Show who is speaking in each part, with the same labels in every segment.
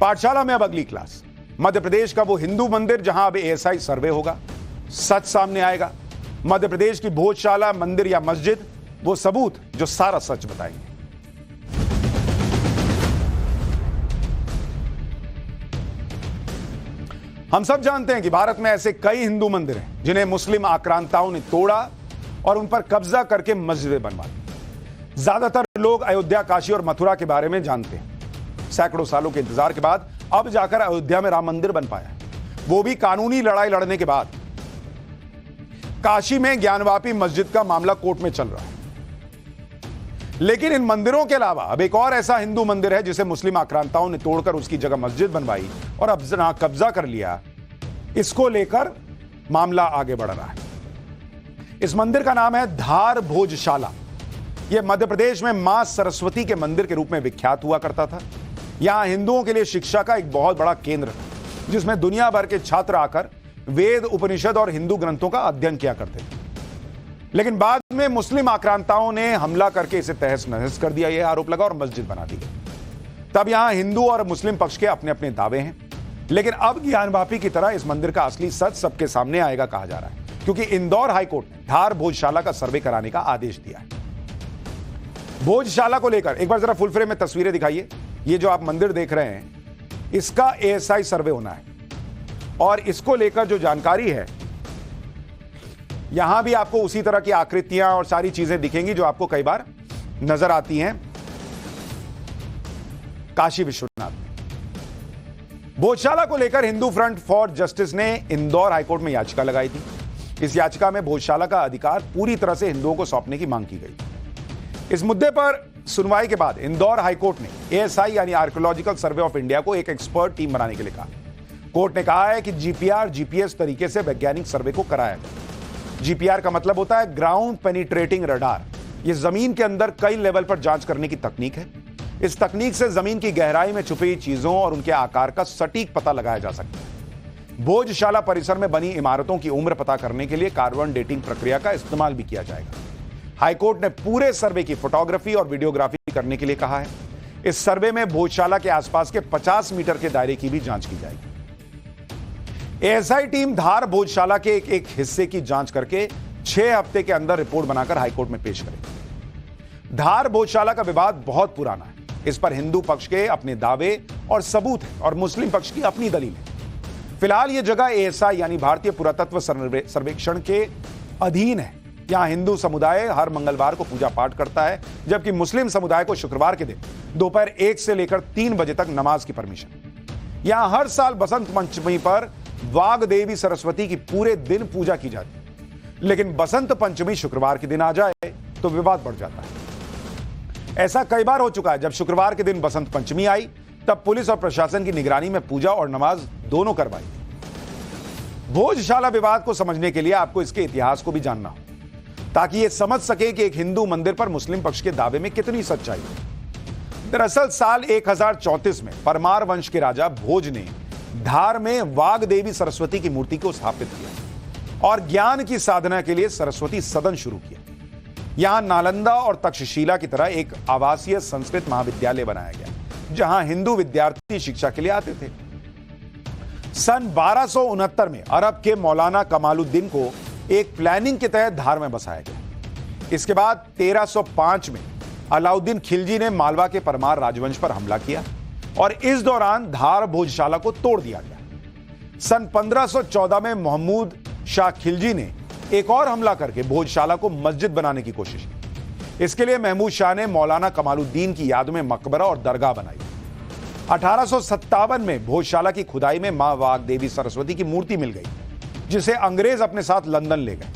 Speaker 1: पाठशाला में अब अगली क्लास, मध्य प्रदेश का वो हिंदू मंदिर जहां अब एएसआई सर्वे होगा, सच सामने आएगा। मध्य प्रदेश की भोजशाला, मंदिर या मस्जिद, वो सबूत जो सारा सच बताएंगे। हम सब जानते हैं कि भारत में ऐसे कई हिंदू मंदिर हैं जिन्हें मुस्लिम आक्रांताओं ने तोड़ा और उन पर कब्जा करके मस्जिदें बनवा दी। ज्यादातर लोग अयोध्या, काशी और मथुरा के बारे में जानते हैं। सैकड़ों सालों के इंतजार के बाद अब जाकर अयोध्या में राम मंदिर बन पाया, वो भी कानूनी लड़ाई लड़ने के बाद। काशी में ज्ञानवापी मस्जिद का मामला कोर्ट में चल रहा है। लेकिन इन मंदिरों के अलावा अब एक और ऐसा हिंदू मंदिर है जिसे मुस्लिम आक्रांताओं ने तोड़कर उसकी जगह मस्जिद बनवाई और अब कब्जा कर लिया। इसको लेकर मामला आगे बढ़ रहा है। इस मंदिर का नाम है धार भोजशाला। यह मध्य प्रदेश में मां सरस्वती के मंदिर के रूप में विख्यात हुआ करता था। यहां हिंदुओं के लिए शिक्षा का एक बहुत बड़ा केंद्र था, जिसमें दुनिया भर के छात्र आकर वेद, उपनिषद और हिंदू ग्रंथों का अध्ययन किया करते थे। लेकिन बाद में मुस्लिम आक्रांताओं ने हमला करके इसे तहस नहस कर दिया, यह आरोप लगा और मस्जिद बना दी गई। तब यहां हिंदू और मुस्लिम पक्ष के अपने अपने दावे हैं। लेकिन अब ज्ञानवापी की तरह इस मंदिर का असली सच सबके सामने आएगा कहा जा रहा है, क्योंकि इंदौर हाईकोर्ट ने धार भोजशाला का सर्वे कराने का आदेश दिया है। भोजशाला को लेकर एक बार जरा फुल फ्रेम में तस्वीरें दिखाइए। ये जो आप मंदिर देख रहे हैं, इसका एएसआई सर्वे होना है और इसको लेकर जो जानकारी है, यहां भी आपको उसी तरह की आकृतियां और सारी चीजें दिखेंगी जो आपको कई बार नजर आती हैं काशी विश्वनाथ में। भोजशाला को लेकर हिंदू फ्रंट फॉर जस्टिस ने इंदौर हाईकोर्ट में याचिका लगाई थी। इस याचिका में भोजशाला का अधिकार पूरी तरह से हिंदुओं को सौंपने की मांग की गई। इस मुद्दे पर सुनवाई के बाद इंदौर हाईकोर्ट ने एएसआई यानी आर्कियोलॉजिकल सर्वे ऑफ इंडिया को एक एक्सपर्ट टीम बनाने के लिए कहा। कोर्ट ने कहा है कि जीपीआर, जीपीएस तरीके से वैज्ञानिक सर्वे को कराया जाए। जीपीआर का मतलब होता है ग्राउंड पेनिट्रेटिंग रडार। यह जमीन के अंदर कई लेवल पर जांच करने की तकनीक है। इस तकनीक से जमीन की गहराई में छुपी चीजों और उनके आकार का सटीक पता लगाया जा सकता है। भोजशाला परिसर में बनी इमारतों की उम्र पता करने के लिए कार्बन डेटिंग प्रक्रिया का इस्तेमाल भी किया जाएगा। हाईकोर्ट ने पूरे सर्वे की फोटोग्राफी और वीडियोग्राफी करने के लिए कहा है। इस सर्वे में भोजशाला के आसपास के 50 मीटर के दायरे की भी जांच की जाएगी। एएसआई टीम धार भोजशाला के एक हिस्से की जांच करके 6 हफ्ते के अंदर रिपोर्ट बनाकर हाईकोर्ट में पेश करेगी। धार भोजशाला का विवाद बहुत पुराना है। इस पर हिंदू पक्ष के अपने दावे और सबूत हैं और मुस्लिम पक्ष की अपनी दलील है। फिलहाल यह जगह एएसआई यानी भारतीय पुरातत्व सर्वेक्षण के अधीन है। यहां हिंदू समुदाय हर मंगलवार को पूजा पाठ करता है, जबकि मुस्लिम समुदाय को शुक्रवार के दिन दोपहर 1 से लेकर 3 बजे तक नमाज की परमिशन। यहां हर साल बसंत पंचमी पर वाग देवी सरस्वती की पूरे दिन पूजा की जाती है। लेकिन बसंत पंचमी शुक्रवार के दिन आ जाए तो विवाद बढ़ जाता है। ऐसा कई बार हो चुका है। जब शुक्रवार के दिन बसंत पंचमी आई, तब पुलिस और प्रशासन की निगरानी में पूजा और नमाज दोनों करवाई। भोजशाला विवाद को समझने के लिए आपको इसके इतिहास को भी जानना हो, ताकि यह समझ सके कि एक हिंदू मंदिर पर मुस्लिम पक्ष के दावे में कितनी सच्चाई है। दरअसल साल 1034 में परमार वंश के राजा भोज ने धार में वाग देवी सरस्वती की मूर्ति को स्थापित किया और ज्ञान की साधना के लिए सरस्वती सदन शुरू किया। यहां नालंदा और तक्षशिला की तरह एक आवासीय संस्कृत महाविद्यालय बनाया गया, जहां हिंदू विद्यार्थी शिक्षा के लिए आते थे। सन 1269 में अरब के मौलाना कमालुद्दीन को एक प्लानिंग के तहत धार में बसाया गया। इसके बाद 1305 में अलाउद्दीन खिलजी ने मालवा के परमार राजवंश पर हमला किया और इस दौरान धार भोजशाला को तोड़ दिया गया। सन 1514 में महमूद शाह खिलजी ने एक और हमला करके भोजशाला को मस्जिद बनाने की कोशिश की। इसके लिए महमूद शाह ने मौलाना कमालुद्दीन की याद में मकबरा और दरगाह बनाई। 1857 में भोजशाला की खुदाई में मां वाग देवी सरस्वती की मूर्ति मिल गई, जिसे अंग्रेज अपने साथ लंदन ले गए।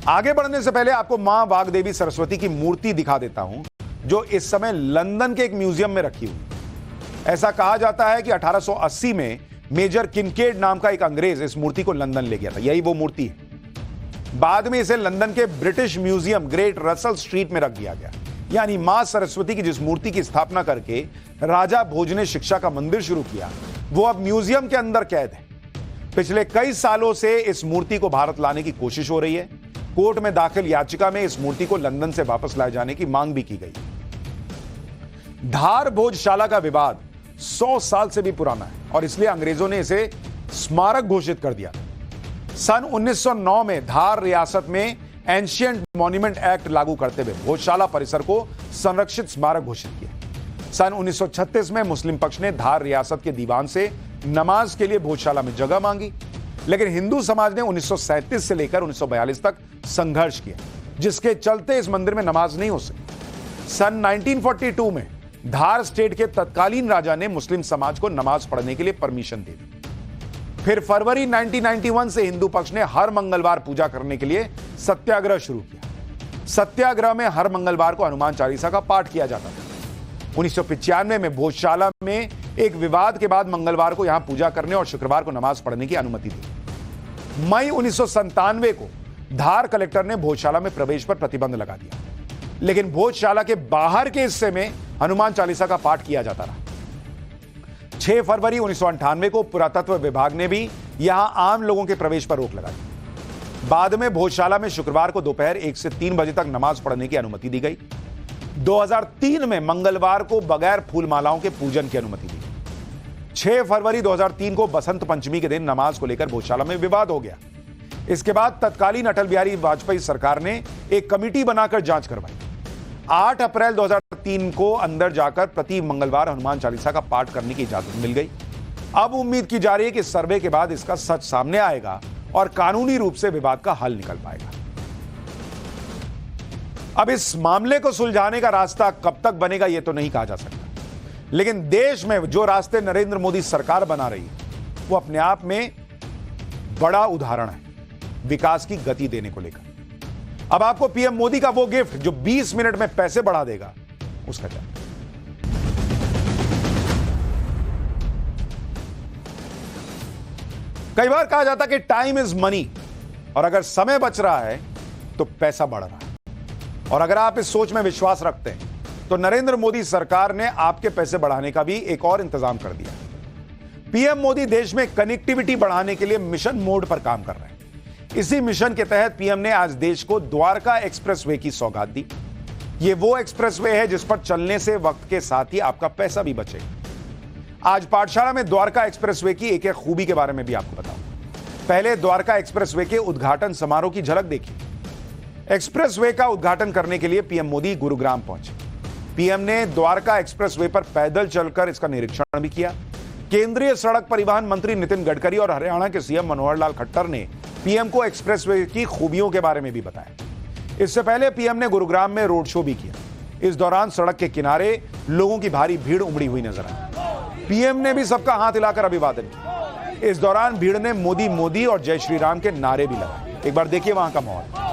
Speaker 1: आगे बढ़ने से पहले आपको मां वाग देवी सरस्वती की मूर्ति दिखा देता हूं, जो इस समय लंदन के एक म्यूजियम में रखी हुई। ऐसा कहा जाता है कि 1880 में मेजर किनकेड नाम का एक अंग्रेज इस मूर्ति को लंदन ले गया था। यही वो मूर्ति है। बाद में इसे लंदन के British museum great Russell street में रख दिया गया। यानी मां सरस्वती की जिस मूर्ति की स्थापना करके राजा भोज ने शिक्षा का मंदिर शुरू किया, वो अब म्यूजियम के अंदर कैद है। पिछले कई सालों से इस मूर्ति को भारत लाने की कोशिश हो रही है। कोर्ट में दाखिल याचिका में इस मूर्ति को लंदन से वापस लाए जाने की मांग भी की गई। धार भोजशाला का विवाद 100 साल से भी पुराना है और इसलिए अंग्रेजों ने इसे स्मारक घोषित कर दिया। सन 1909 में धार रियासत में एंशिएंट मॉन्यूमेंट एक्ट लागू करते हुए भोजशाला परिसर को संरक्षित स्मारक घोषित किया। सन 1936 में मुस्लिम पक्ष ने धार रियासत के दीवान से नमाज के लिए भोजशाला में जगह मांगी, लेकिन हिंदू समाज ने 1937 से लेकर 1942 तक संघर्ष किया, जिसके चलते इस मंदिर में नमाज नहीं हो सकी। सन 1942 में धार स्टेट के तत्कालीन राजा ने मुस्लिम समाज को नमाज पढ़ने के लिए परमिशन दे दी। फिर फरवरी 1991 से हिंदू पक्ष ने हर मंगलवार पूजा करने के लिए सत्याग्रह शुरू किया। सत्याग्रह में हर मंगलवार को हनुमान चालीसा का पाठ किया जाता था। 1995 में भोजशाला में एक विवाद के बाद मंगलवार को यहां पूजा करने और शुक्रवार को नमाज पढ़ने की अनुमति दी। मई 1997 को धार कलेक्टर ने भोजशाला में प्रवेश पर प्रतिबंध लगा दिया, लेकिन भोजशाला के बाहर के हिस्से में हनुमान चालीसा का पाठ किया जाता रहा। 6 फरवरी 1998 को पुरातत्व विभाग ने भी यहां आम लोगों के प्रवेश पर रोक लगा दी। बाद में भोजशाला में शुक्रवार को दोपहर 1 से 3 बजे तक नमाज पढ़ने की अनुमति दी गई। 2003 में मंगलवार को बगैर फूल मालाओं के पूजन की अनुमति दी। 6 फरवरी 2003 को बसंत पंचमी के दिन नमाज को लेकर भोजशाला में विवाद हो गया। इसके बाद तत्कालीन अटल बिहारी वाजपेयी सरकार ने एक कमेटी बनाकर जांच करवाई। 8 अप्रैल 2003 को अंदर जाकर प्रति मंगलवार हनुमान चालीसा का पाठ करने की इजाजत मिल गई। अब उम्मीद की जा रही है कि सर्वे के बाद इसका सच सामने आएगा और कानूनी रूप से विवाद का हल निकल पाएगा। अब इस मामले को सुलझाने का रास्ता कब तक बनेगा यह तो नहीं कहा जा सकता, लेकिन देश में जो रास्ते नरेंद्र मोदी सरकार बना रही है वो अपने आप में बड़ा उदाहरण है विकास की गति देने को लेकर। अब आपको पीएम मोदी का वो गिफ्ट जो 20 मिनट में पैसे बढ़ा देगा, उसका क्या? कई बार कहा जाता कि टाइम इज मनी, और अगर समय बच रहा है तो पैसा बढ़ रहा है। और अगर आप इस सोच में विश्वास रखते हैं तो नरेंद्र मोदी सरकार ने आपके पैसे बढ़ाने का भी एक और इंतजाम कर दिया। पीएम मोदी देश में कनेक्टिविटी बढ़ाने के लिए मिशन मोड पर काम कर रहे हैं। इसी मिशन के तहत पीएम ने आज देश को द्वारका एक्सप्रेसवे की सौगात दी। यह वो एक्सप्रेसवे है जिस पर चलने से वक्त के साथ ही आपका पैसा भी बचेगा। आज पाठशाला में द्वारका एक्सप्रेसवे की एक एक खूबी के बारे में भी आपको बताऊंगा। पहले द्वारका एक्सप्रेसवे के उद्घाटन समारोह की झलक देखिए। एक्सप्रेसवे का उद्घाटन करने के लिए पीएम मोदी गुरुग्राम पहुंचे। पीएम ने द्वारका एक्सप्रेसवे पर पैदल चलकर इसका निरीक्षण भी किया। केंद्रीय सड़क परिवहन मंत्री नितिन गडकरी और हरियाणा के सीएम मनोहर लाल खट्टर ने पीएम को एक्सप्रेसवे की खूबियों के बारे में भी बताया। इससे पहले पीएम ने गुरुग्राम में रोड शो भी किया। इस दौरान सड़क के किनारे लोगों की भारी भीड़ उमड़ी हुई नजर आई। पीएम ने भी सबका हाथ हिलाकर अभिवादन किया। इस दौरान भीड़ ने मोदी मोदी और जय श्री राम के नारे भी लगाए। एक बार देखिए वहां का माहौल।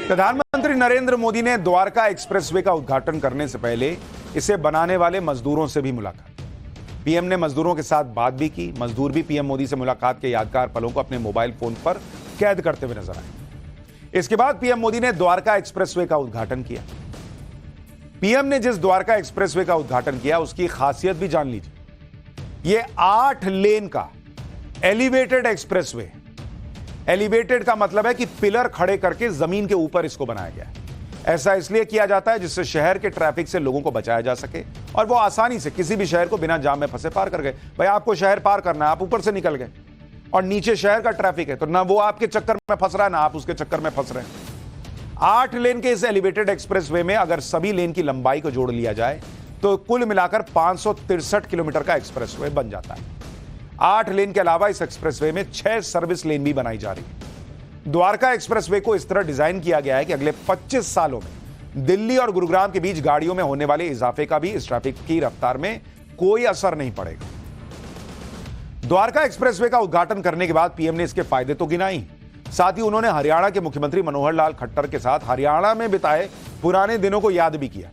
Speaker 1: प्रधानमंत्री नरेंद्र मोदी ने द्वारका एक्सप्रेसवे का उद्घाटन करने से पहले इसे बनाने वाले मजदूरों से भी मुलाकात। पीएम ने मजदूरों के साथ बात भी की। मजदूर भी पीएम मोदी से मुलाकात के यादगार पलों को अपने मोबाइल फोन पर कैद करते हुए नजर आए। इसके बाद पीएम मोदी ने द्वारका एक्सप्रेसवे का उद्घाटन किया। पीएम ने जिस द्वारका एक्सप्रेसवे का उद्घाटन किया उसकी खासियत भी जान लीजिए। यह 8 लेन का एलिवेटेड एक्सप्रेसवे। एलिवेटेड का मतलब है कि पिलर खड़े करके जमीन के ऊपर इसको बनाया गया है। ऐसा इसलिए किया जाता है जिससे शहर के ट्रैफिक से लोगों को बचाया जा सके और वो आसानी से किसी भी शहर को बिना जाम में फंसे पार कर गए। भाई आपको शहर पार करना है, आप ऊपर से निकल गए और नीचे शहर का ट्रैफिक है, तो ना वो आपके चक्कर में फंस रहा है ना आप उसके चक्कर में फंस रहे हैं। 8 लेन के इस एलिवेटेड एक्सप्रेसवे में अगर सभी लेन की लंबाई को जोड़ लिया जाए तो कुल मिलाकर 563 किलोमीटर का एक्सप्रेसवे बन जाता है। 8 लेन के अलावा इस एक्सप्रेसवे में 6 सर्विस लेन भी बनाई जा रही है। द्वारका एक्सप्रेसवे को इस तरह डिजाइन किया गया है कि अगले 25 सालों में दिल्ली और गुरुग्राम के बीच गाड़ियों में होने वाले इजाफे का भी इस ट्रैफिक की रफ्तार में कोई असर नहीं पड़ेगा। द्वारका एक्सप्रेसवे का उद्घाटन करने के बाद पीएम ने इसके फायदे तो गिनाए, साथ ही उन्होंने हरियाणा के मुख्यमंत्री मनोहर लाल खट्टर के साथ हरियाणा में बिताए पुराने दिनों को याद भी किया।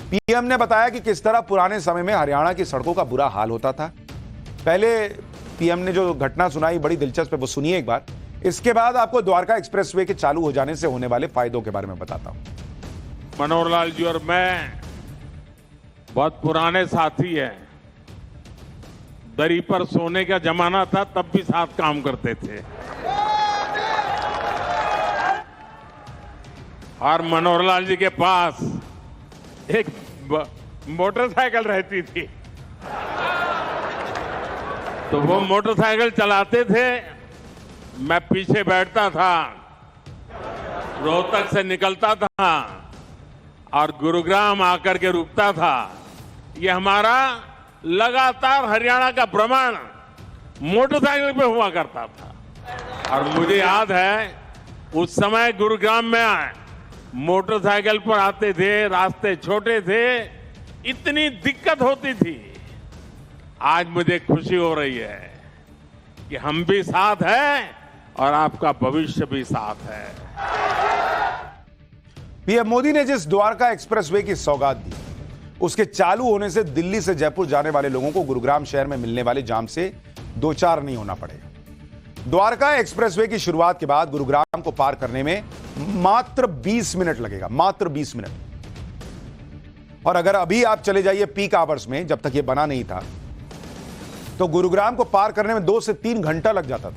Speaker 1: पीएम ने बताया कि किस तरह पुराने समय में हरियाणा की सड़कों का बुरा हाल होता था। पहले पीएम ने जो घटना सुनाई बड़ी दिलचस्प है, वो सुनिए एक बार। इसके बाद आपको द्वारका एक्सप्रेसवे के चालू हो जाने से होने वाले फायदों के बारे में बताता हूं।
Speaker 2: मनोहर लाल जी और मैं बहुत पुराने साथी हैं। दरी पर सोने का जमाना था, तब भी साथ काम करते थे। और मनोहरलाल जी के पास एक मोटरसाइकिल रहती थी, तो वो मोटरसाइकिल चलाते थे, मैं पीछे बैठता था, रोहतक से निकलता था और गुरुग्राम आकर के रुकता था। ये हमारा लगातार हरियाणा का भ्रमण मोटरसाइकिल पे हुआ करता था। और मुझे याद है उस समय गुरुग्राम में मोटरसाइकिल पर आते थे, रास्ते छोटे थे, इतनी दिक्कत होती थी। आज मुझे खुशी हो रही है कि हम भी साथ हैं और आपका भविष्य भी साथ है।
Speaker 1: पीएम मोदी ने जिस द्वारका एक्सप्रेसवे की सौगात दी, उसके चालू होने से दिल्ली से जयपुर जाने वाले लोगों को गुरुग्राम शहर में मिलने वाले जाम से दो चार नहीं होना पड़ेगा। द्वारका एक्सप्रेसवे की शुरुआत के बाद गुरुग्राम को पार करने में मात्र 20 मिनट लगेगा, मात्र 20 मिनट। और अगर अभी आप चले जाइए पीक आवर्स में, जब तक यह बना नहीं था, तो गुरुग्राम को पार करने में 2 से 3 घंटा लग जाता था।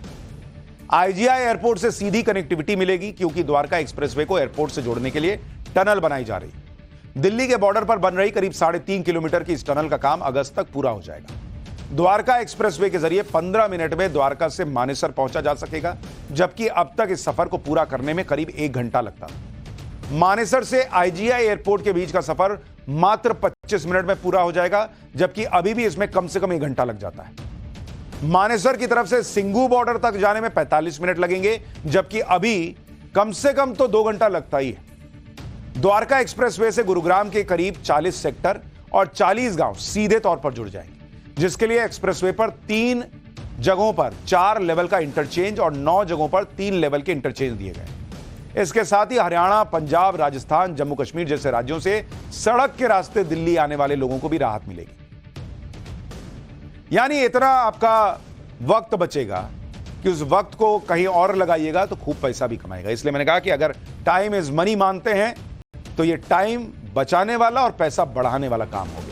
Speaker 1: आईजीआई एयरपोर्ट से सीधी कनेक्टिविटी मिलेगी, क्योंकि द्वारका एक्सप्रेसवे को एयरपोर्ट से जोड़ने के लिए टनल बनाई जा रही। दिल्ली के बॉर्डर पर बन रही करीब 3.5 किलोमीटर की इस टनल का काम अगस्त तक पूरा हो जाएगा। द्वारका एक्सप्रेसवे के जरिए 15 मिनट में द्वारका से मानेसर पहुंचा जा सकेगा, जबकि अब तक इस सफर को पूरा करने में करीब 1 घंटा लगता था। मानेसर से आईजीआई एयरपोर्ट के बीच का सफर मात्र 25 मिनट में पूरा हो जाएगा, जबकि अभी भी इसमें कम से कम 1 घंटा लग जाता है। मानेसर की तरफ से सिंगू बॉर्डर तक जाने में 45 मिनट लगेंगे, जबकि अभी कम से कम तो 2 घंटा लगता ही है। द्वारका एक्सप्रेसवे से गुरुग्राम के करीब 40 सेक्टर और 40 गांव सीधे तौर पर जुड़ जाएंगे, जिसके लिए एक्सप्रेसवे पर 3 जगहों पर 4 लेवल का इंटरचेंज और 9 जगहों पर 3 लेवल के इंटरचेंज दिए गए। इसके साथ ही हरियाणा, पंजाब, राजस्थान, जम्मू कश्मीर जैसे राज्यों से सड़क के रास्ते दिल्ली आने वाले लोगों को भी राहत मिलेगी। यानी इतना आपका वक्त बचेगा कि उस वक्त को कहीं और लगाइएगा तो खूब पैसा भी कमाएगा। इसलिए मैंने कहा कि अगर टाइम इज मनी मानते हैं तो ये टाइम बचाने वाला और पैसा बढ़ाने वाला काम होगा।